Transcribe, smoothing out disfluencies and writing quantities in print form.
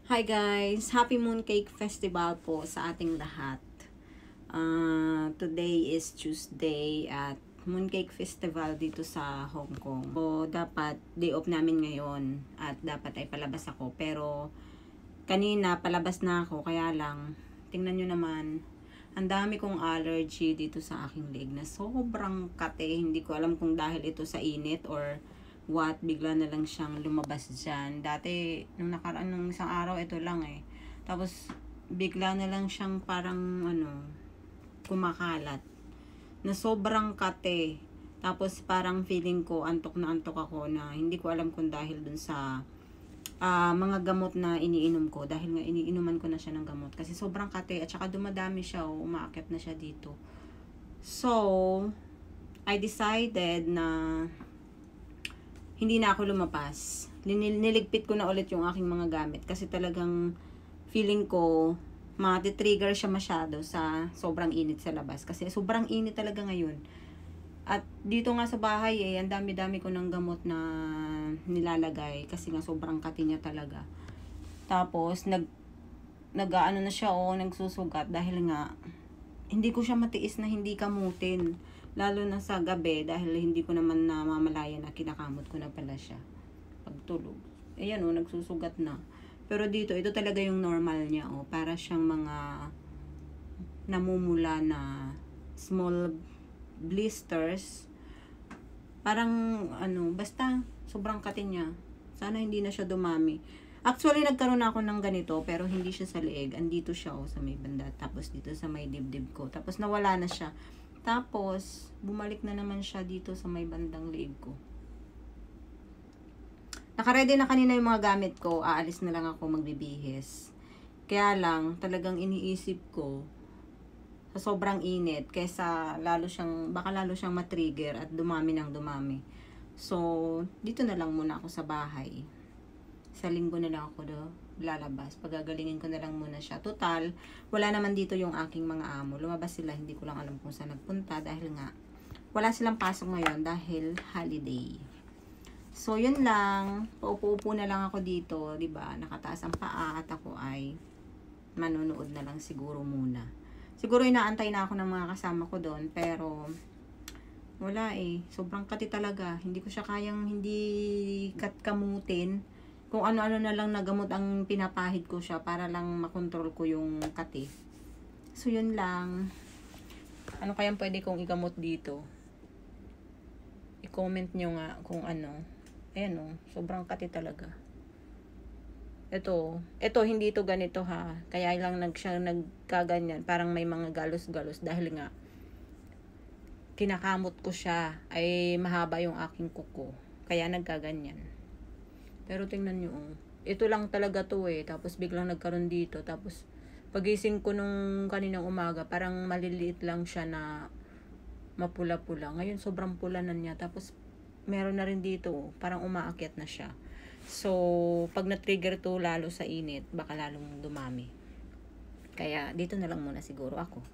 Hi guys! Happy Mooncake Festival po sa ating lahat. Today is Tuesday at Mooncake Festival dito sa Hong Kong. So, dapat day off namin ngayon at dapat ay palabas ako. Pero, kanina palabas na ako kaya lang, tingnan nyo naman, ang dami kong allergy dito sa aking leg na sobrang kate. Hindi ko alam kung dahil ito sa init or what, bigla na lang siyang lumabas dyan. Dati, nung nakaraan, nung isang araw, ito lang eh. Tapos, bigla na lang siyang parang, kumakalat. Na sobrang kate. Tapos, parang feeling ko, antok na antok ako na hindi ko alam kung dahil dun sa mga gamot na iniinom ko. Dahil nga, iniinuman ko na siya ng gamot. Kasi sobrang kate. At saka dumadami siya, umaakit na siya dito. So, I decided na hindi na ako lumapas. Niligpit ko na ulit yung aking mga gamit kasi talagang feeling ko mati-trigger siya masyado sa sobrang init sa labas kasi sobrang init talaga ngayon. At dito nga sa bahay ang dami-dami ko ng gamot na nilalagay kasi nga sobrang kati niya talaga. Tapos nag-aano na siya nagsusugat dahil nga hindi ko siya matiis na hindi kamutin. Lalo na sa gabi dahil hindi ko naman namamalayan na kinakamot ko na pala siya pagtulog. Ayan nagsusugat na. Pero dito, ito talaga yung normal niya para siyang mga namumula na small blisters. Parang basta sobrang kati niya. Sana hindi na siya dumami. Actually, nagkaroon ako ng ganito pero hindi siya sa leeg. Andito siya sa may banda. Tapos dito sa may dibdib ko. Tapos nawala na siya. Tapos, bumalik na naman siya dito sa may bandang leeg ko. Nakaready na kanina yung mga gamit ko. Aalis na lang ako magbibihis. Kaya lang, talagang iniisip ko, sa sobrang init, kaysa baka lalo siyang matrigger at dumami ng dumami. So, dito na lang muna ako sa bahay. Sa linggo na lang ako lalabas. Pagagalingin ko na lang muna siya. Total, wala naman dito yung aking mga amo. Lumabas sila, hindi ko lang alam kung saan nagpunta dahil nga wala silang pasok ngayon dahil holiday. So, yun lang. Paupo-upo na lang ako dito, 'di ba? Nakataas ang paa at ako ay manonood na lang siguro muna. Siguro inaantay na ako ng mga kasama ko doon, pero wala sobrang kati talaga. Hindi ko siya kayang hindi kamutin. Kung ano-ano na lang na gamot ang pinapahid ko siya para lang makontrol ko yung kati. So, yun lang. Ano kayang pwede kong igamot dito? I-comment nyo nga kung ano. Ayan sobrang kati talaga. Ito hindi ito ganito ha. Kaya lang siya nagkaganyan. Parang may mga galos-galos dahil nga kinakamot ko siya. Ay mahaba yung aking kuko. Kaya nagkaganyan. Pero tingnan nyo ito lang talaga to tapos biglang nagkaroon dito. Tapos pagising ko nung kaninang umaga, parang maliliit lang siya na mapula-pula. Ngayon sobrang pula na niya. Tapos meron na rin dito parang umaakyat na siya. So pag na-trigger to lalo sa init, baka lalong dumami. Kaya dito na lang muna siguro ako.